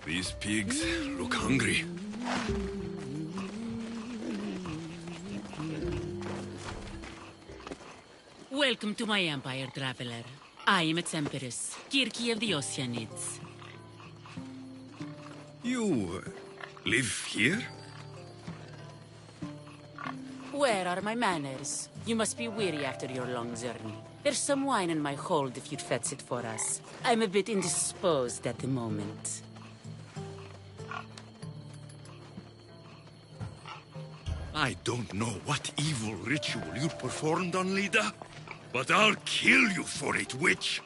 These pigs look hungry. Welcome to my empire, traveler. I am its empress, Kirki of the Oceanids. You live here? Where are my manners? You must be weary after your long journey. There's some wine in my hold if you'd fetch it for us. I'm a bit indisposed at the moment. I don't know what evil ritual you performed on Lida, but I'll kill you for it, witch!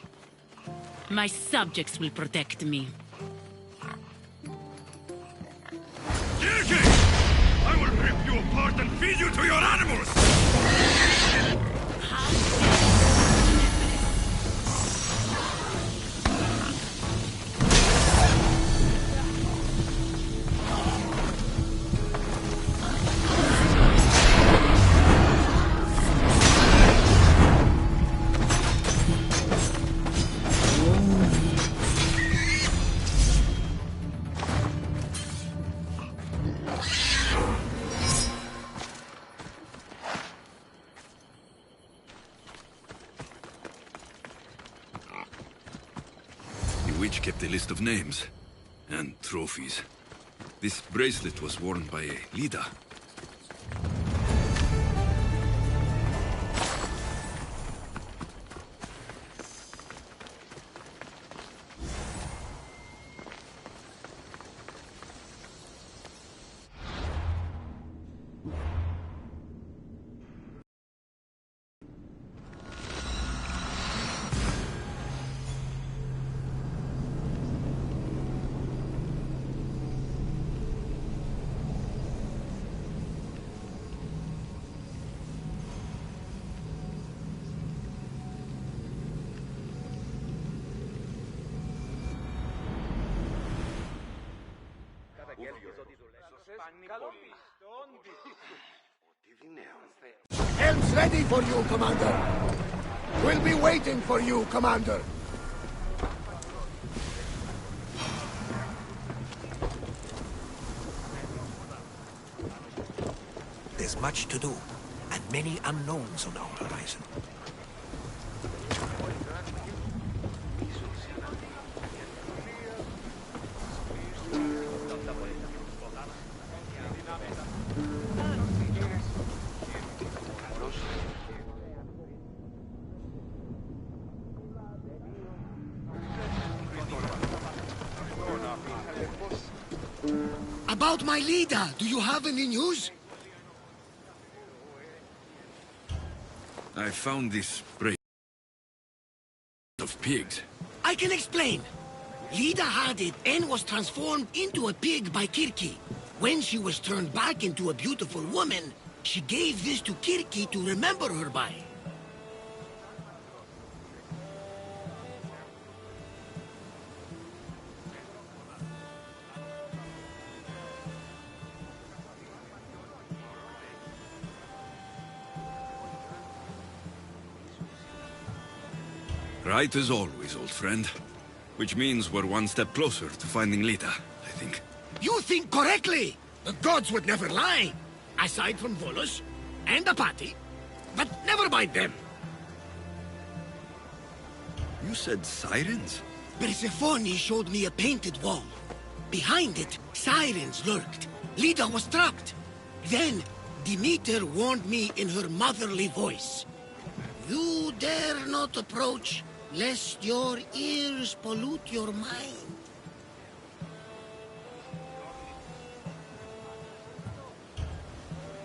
My subjects will protect me. Kirki! I will rip you apart and feed you to your animals! Witch kept a list of names and trophies. This bracelet was worn by Lida. Helm's ready for you, Commander. We'll be waiting for you, Commander. There's much to do, and many unknowns on our horizon. About my leader, do you have any news? I found this bracelet of pigs. I can explain. Lida had it and was transformed into a pig by Kirki. When she was turned back into a beautiful woman, she gave this to Kirki to remember her by. Right as always, old friend. Which means we're one step closer to finding Lida, I think. You think correctly! The gods would never lie! Aside from Volus and Apathy, but never mind them. You said sirens? Persephone showed me a painted wall. Behind it, sirens lurked. Lida was trapped. Then, Demeter warned me in her motherly voice. You dare not approach, lest your ears pollute your mind.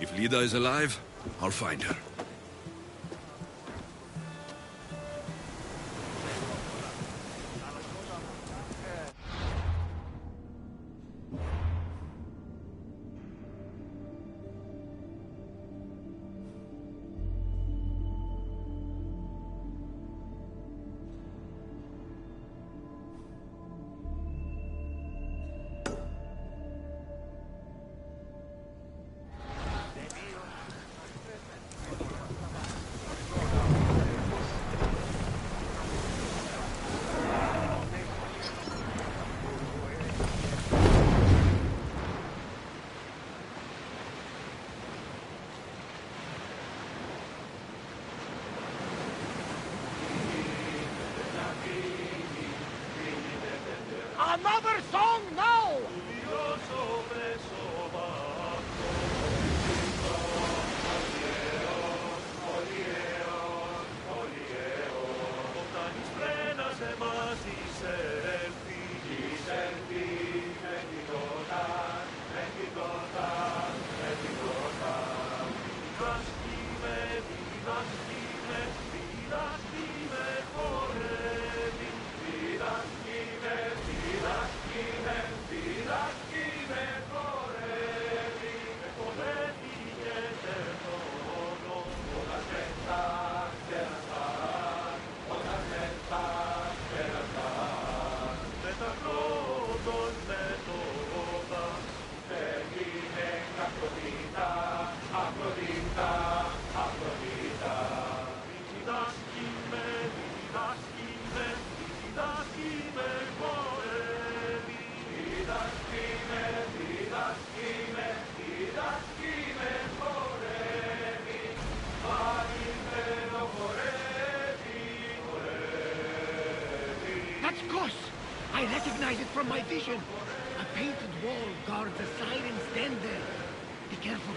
If Lida is alive, I'll find her. I recognize it from my vision. A painted wall guards the siren's den there. Be careful.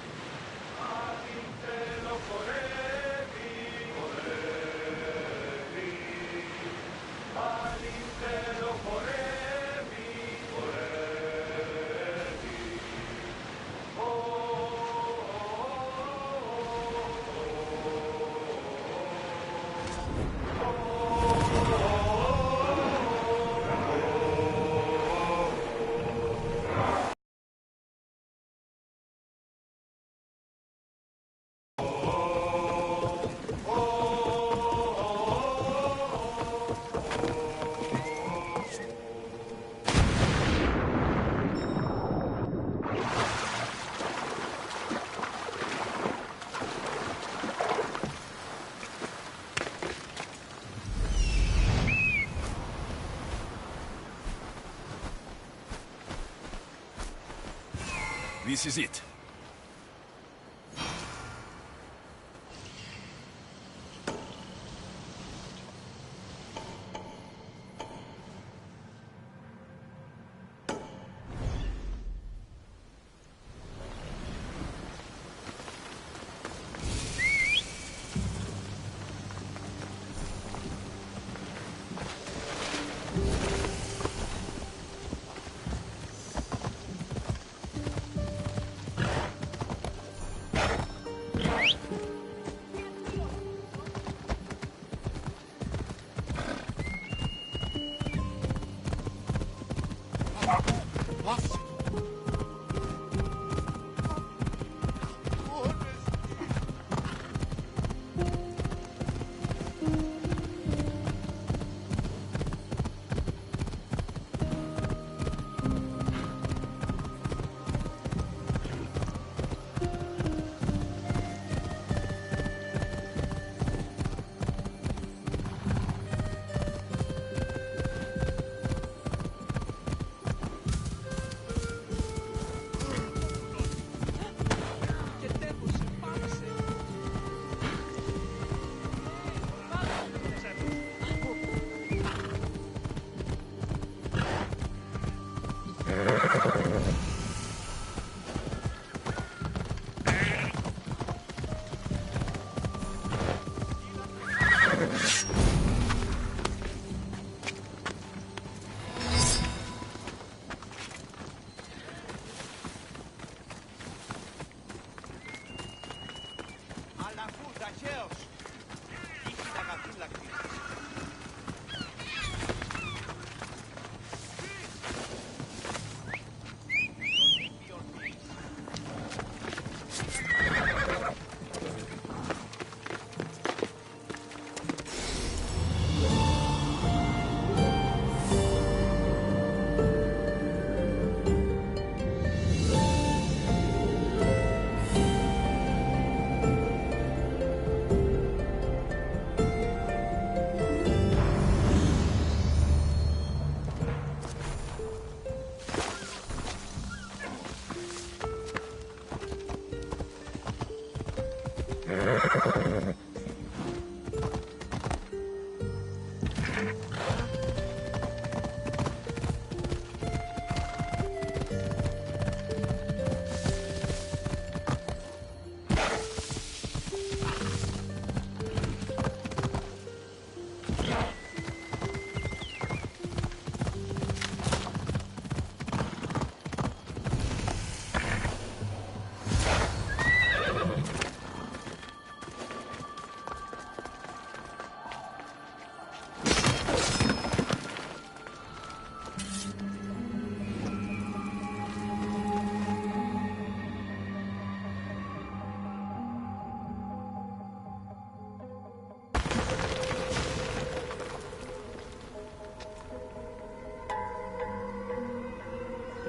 This is it.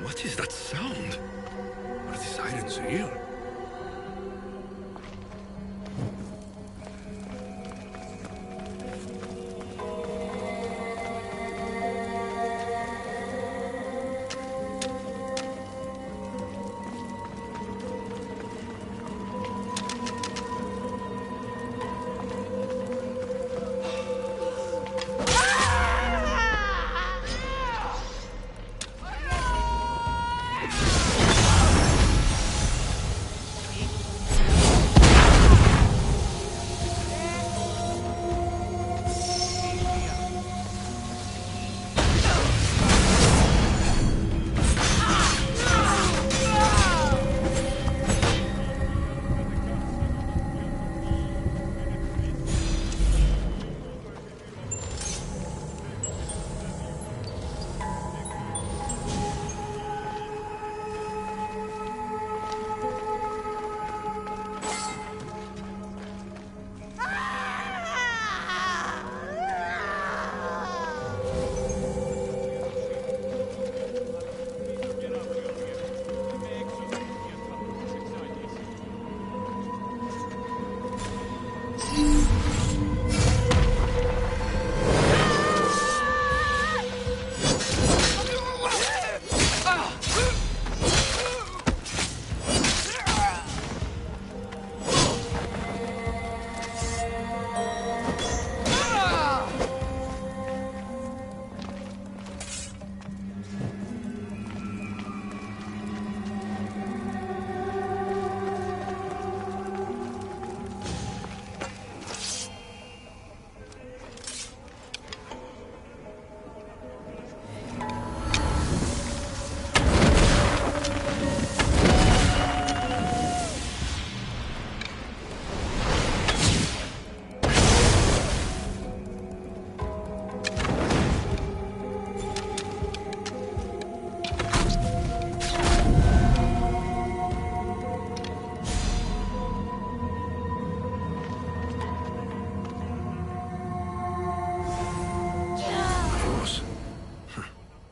What is that sound? Are the sirens real?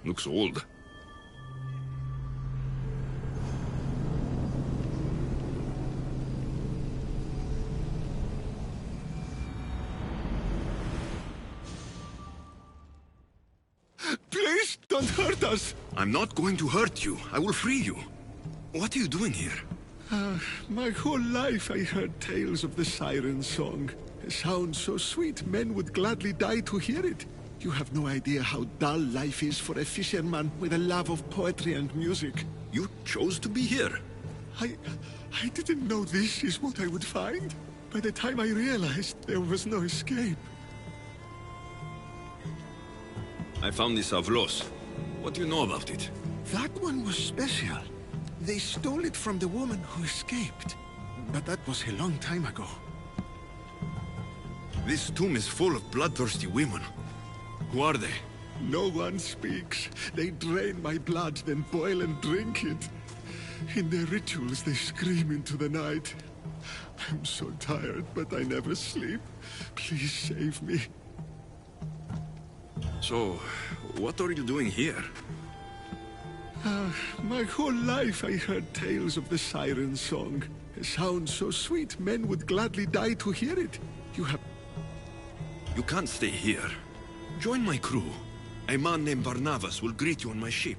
Looks old. Please, don't hurt us! I'm not going to hurt you. I will free you. What are you doing here? My whole life I heard tales of the siren song. It sounds so sweet, men would gladly die to hear it. You have no idea how dull life is for a fisherman with a love of poetry and music. You chose to be here. I didn't know this is what I would find. By the time I realized there was no escape. I found this Avlos. What do you know about it? That one was special. They stole it from the woman who escaped. But that was a long time ago. This tomb is full of bloodthirsty women. Who are they? No one speaks. They drain my blood, then boil and drink it. In their rituals, they scream into the night. I'm so tired, but I never sleep. Please save me. So, what are you doing here? My whole life I heard tales of the siren song. It sounds so sweet, men would gladly die to hear it. You can't stay here. Join my crew. A man named Barnabas will greet you on my ship.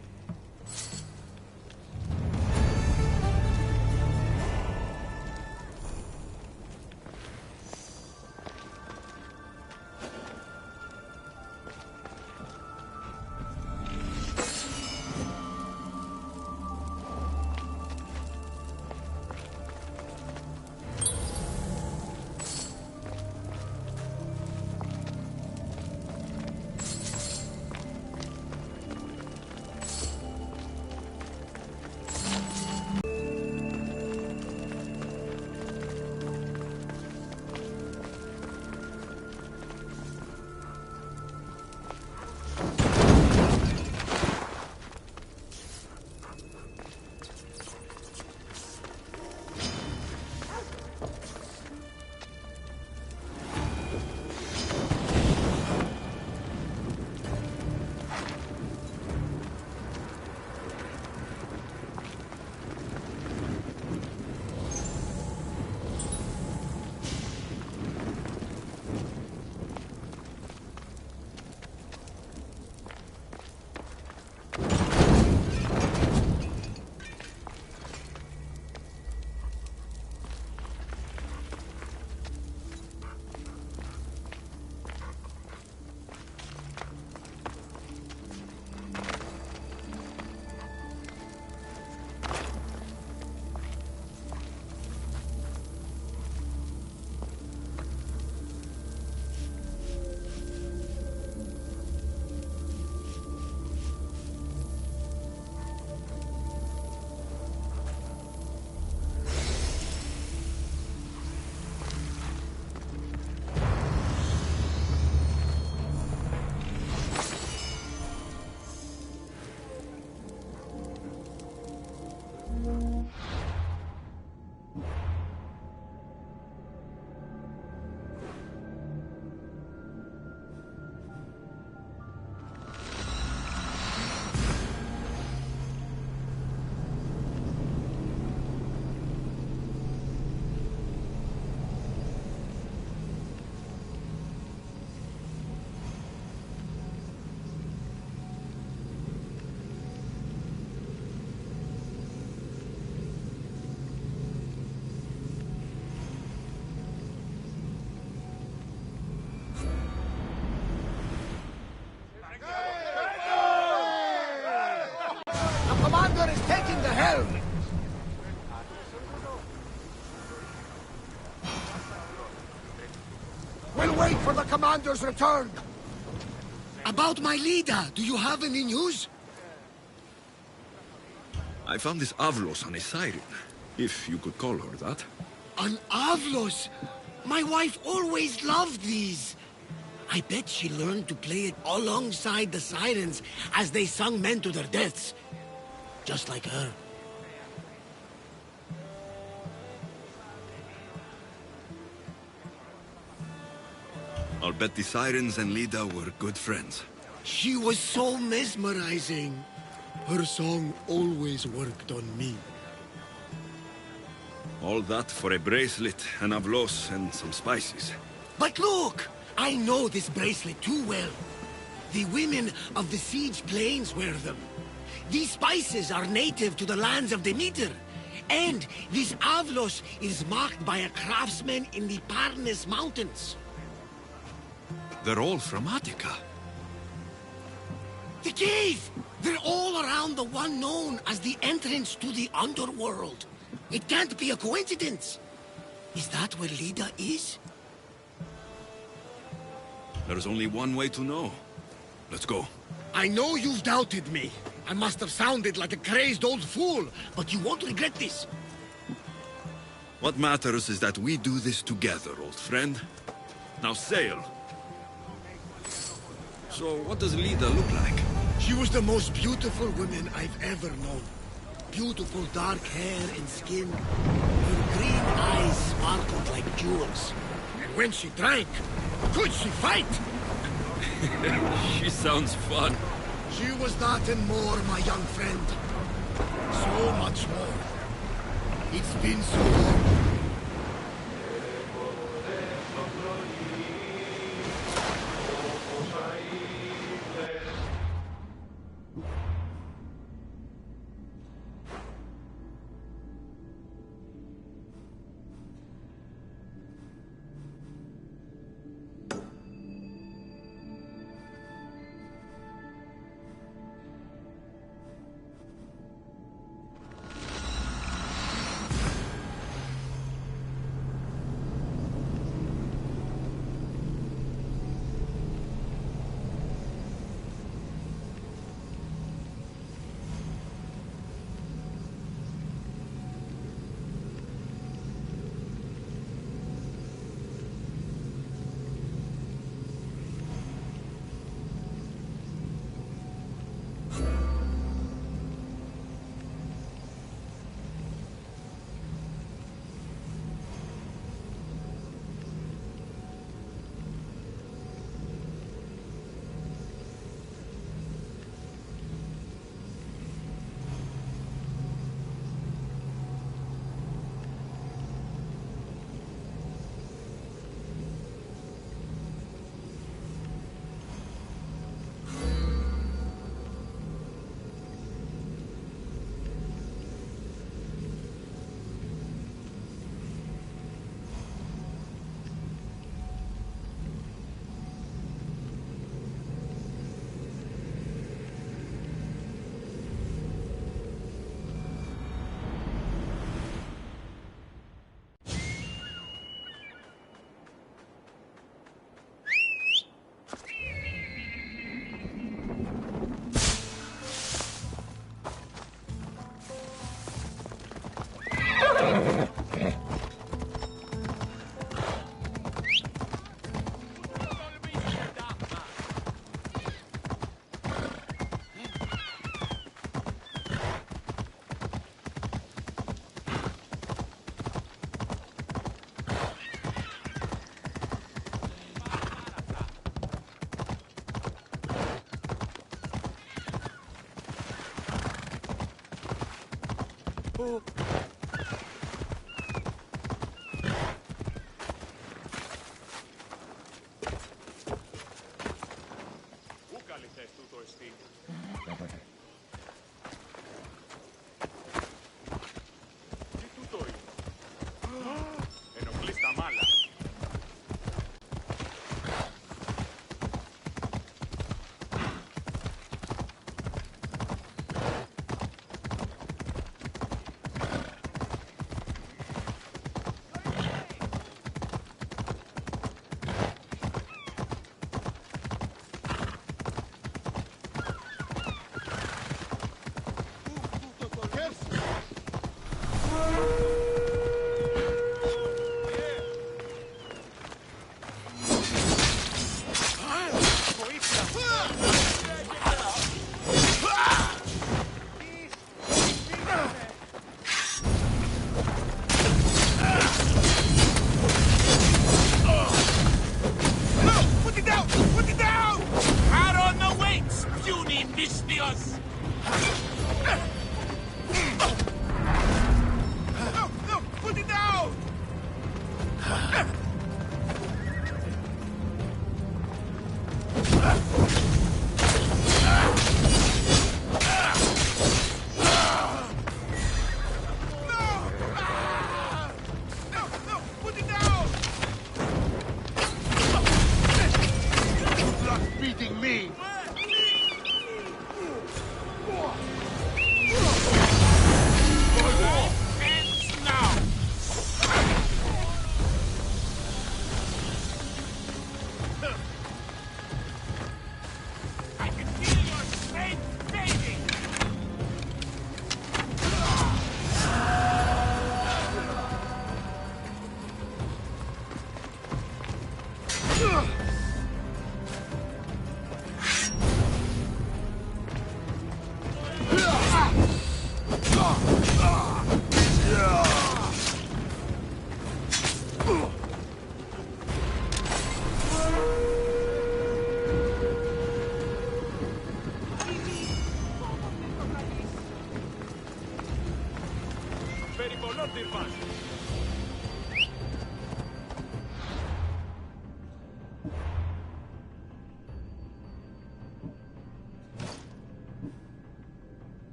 commander is taking the helm! We'll wait for the commander's return! About my leader, do you have any news? I found this Avlos on a siren, if you could call her that. An Avlos? My wife always loved these. I bet she learned to play it alongside the sirens as they sung men to their deaths. Just like her. I'll bet the sirens and Lida were good friends. She was so mesmerizing. Her song always worked on me. All that for a bracelet, an Avlos, and some spices. But look! I know this bracelet too well. The women of the Siege Plains wear them. These spices are native to the lands of Demeter. And this Avlos is marked by a craftsman in the Parnes Mountains. They're all from Attica. The cave! They're all around the one known as the entrance to the underworld. It can't be a coincidence. Is that where Lida is? There's only one way to know. Let's go. I know you've doubted me. I must have sounded like a crazed old fool, but you won't regret this. What matters is that we do this together, old friend. Now sail. So, what does Lida look like? She was the most beautiful woman I've ever known. Beautiful dark hair and skin. Her green eyes sparkled like jewels. And when she drank, could she fight? She sounds fun. She was that and more, my young friend. So much more. It's been so long.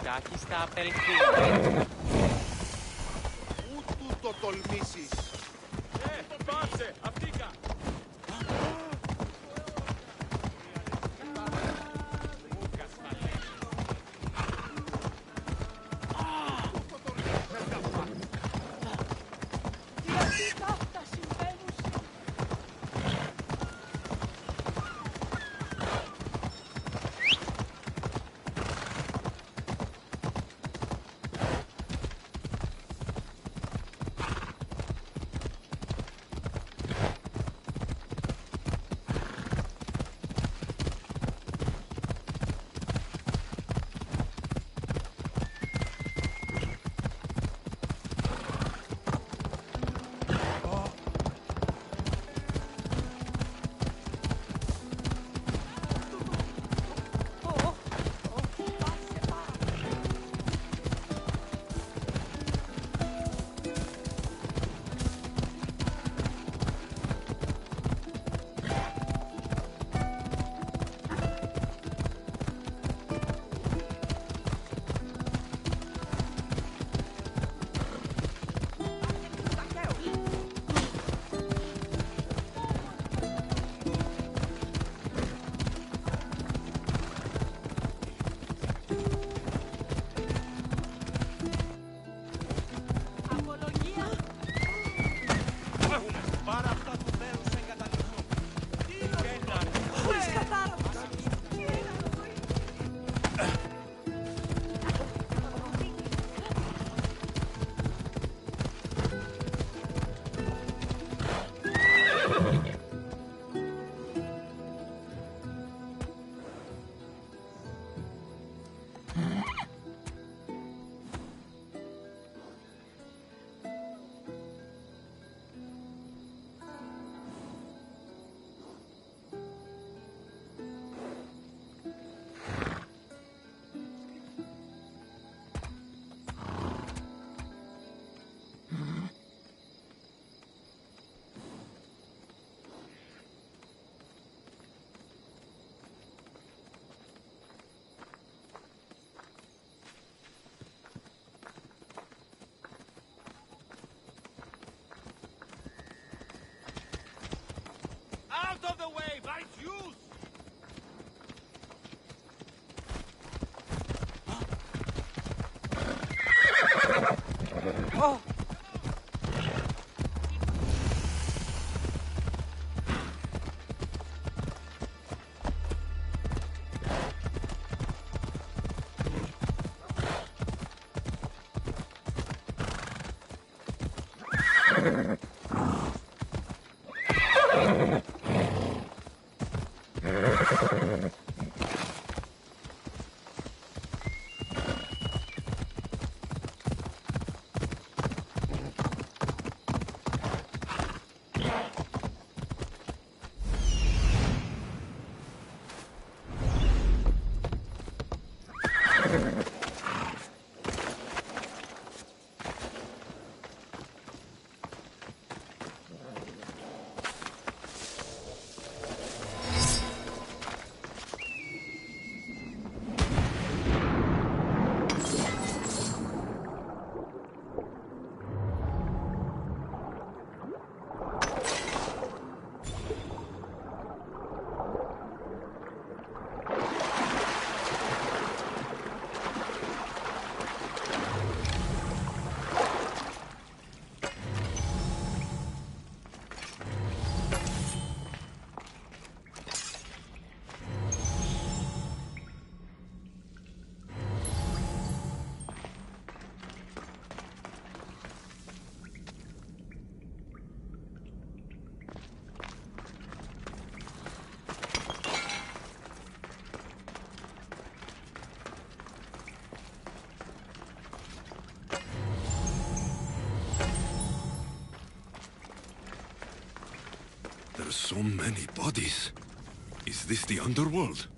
Τάκι στα απελπίδια. Ούτου το τολμήσεις. Πάψε, αυτήκα. There's so many bodies. Is this the underworld?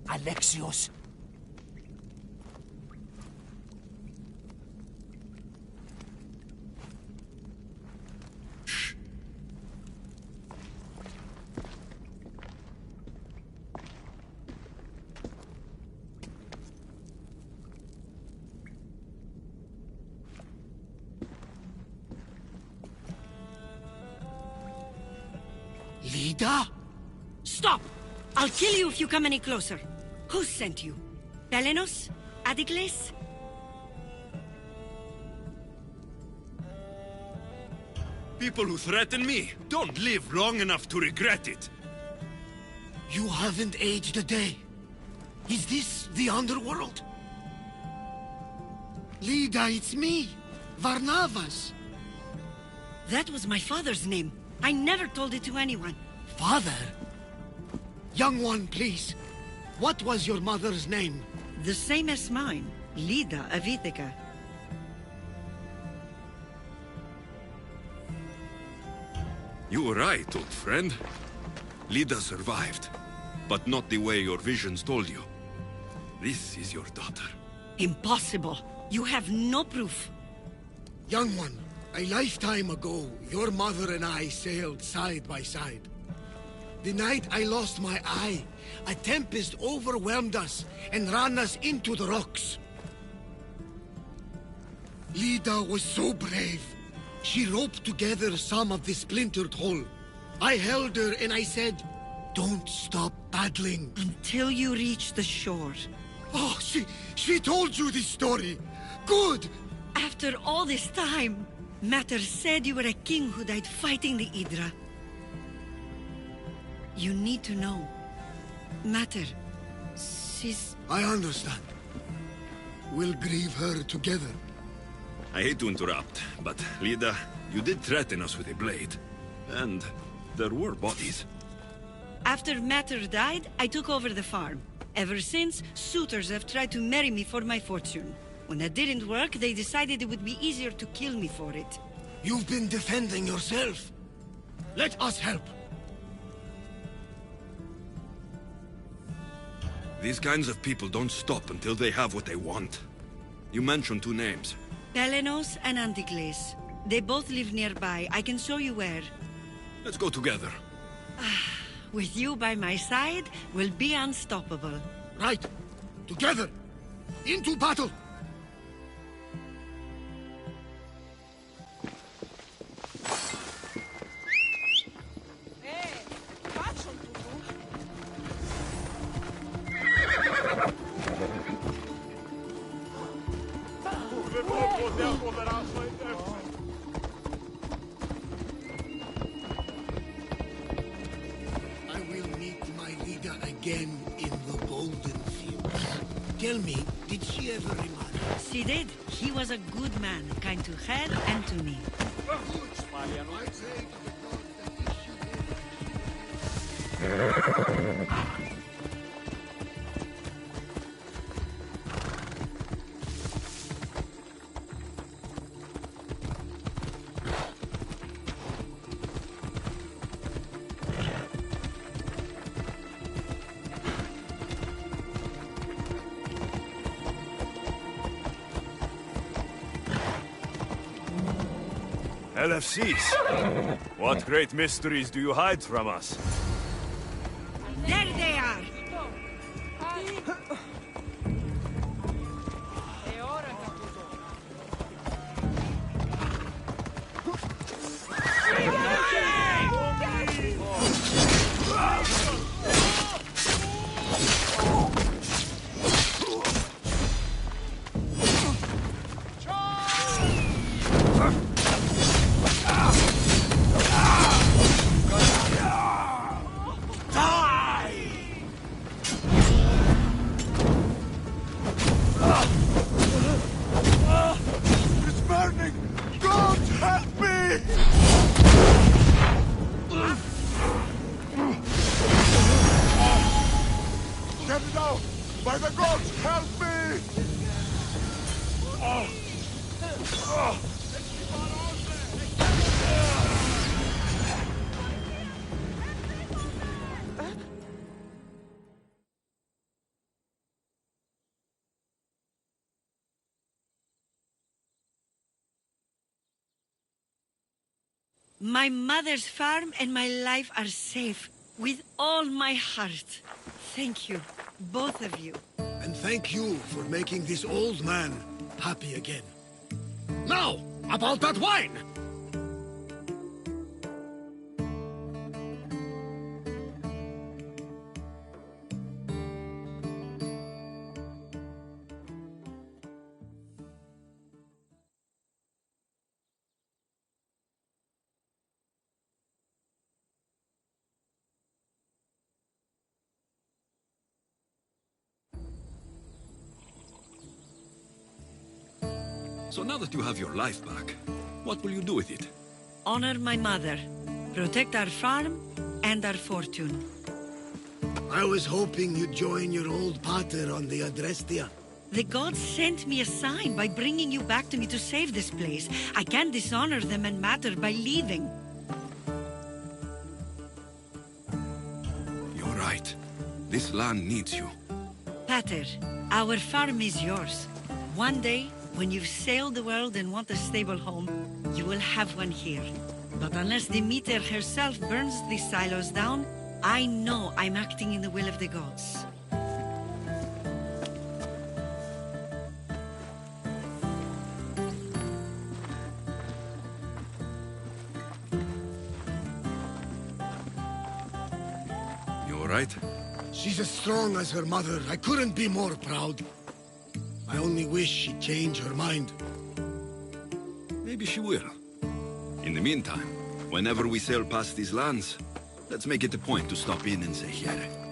Alexios. Lida? Stop! I'll kill you if you come any closer. Who sent you? Belenos? Adikles? People who threaten me don't live long enough to regret it. You haven't aged a day. Is this the underworld? Lida, it's me, Varnavas. That was my father's name. I never told it to anyone. Father? Young one, please. What was your mother's name? The same as mine. Lida of Ithaca. You were right, old friend. Lida survived, but not the way your visions told you. This is your daughter. Impossible. You have no proof. Young one, a lifetime ago, your mother and I sailed side by side. The night I lost my eye, a tempest overwhelmed us and ran us into the rocks. Lida was so brave. She roped together some of the splintered hull. I held her and I said, "Don't stop paddling." Until you reach the shore. Oh, she told you this story. Good! After all this time, Mater said you were a king who died fighting the Hydra. You need to know. Mater, she's... I understand. We'll grieve her together. I hate to interrupt, but Lida, you did threaten us with a blade. And there were bodies. After Mater died, I took over the farm. Ever since, suitors have tried to marry me for my fortune. When that didn't work, they decided it would be easier to kill me for it. You've been defending yourself. Let us help. These kinds of people don't stop until they have what they want. You mentioned two names. Belenos and Antikles. They both live nearby. I can show you where. Let's go together. With you by my side, we'll be unstoppable. Right. Together. Into battle. Tell me, did she ever remarry? She did. He was a good man, kind to her and to me. LFCs? What great mysteries do you hide from us? There they are! My mother's farm and my life are safe. With all my heart. Thank you, both of you. And thank you for making this old man happy again. Now, about that wine! So now that you have your life back, what will you do with it? Honor my mother. Protect our farm and our fortune. I was hoping you'd join your old pater on the Adrestia. The gods sent me a sign by bringing you back to me to save this place. I can't dishonor them and matter by leaving. You're right. This land needs you. Pater, our farm is yours. One day, when you've sailed the world and want a stable home, you will have one here. But unless Demeter herself burns these silos down, I know I'm acting in the will of the gods. You all right? She's as strong as her mother. I couldn't be more proud. I only wish she'd change her mind. Maybe she will. In the meantime, whenever we sail past these lands, let's make it a point to stop in and say here.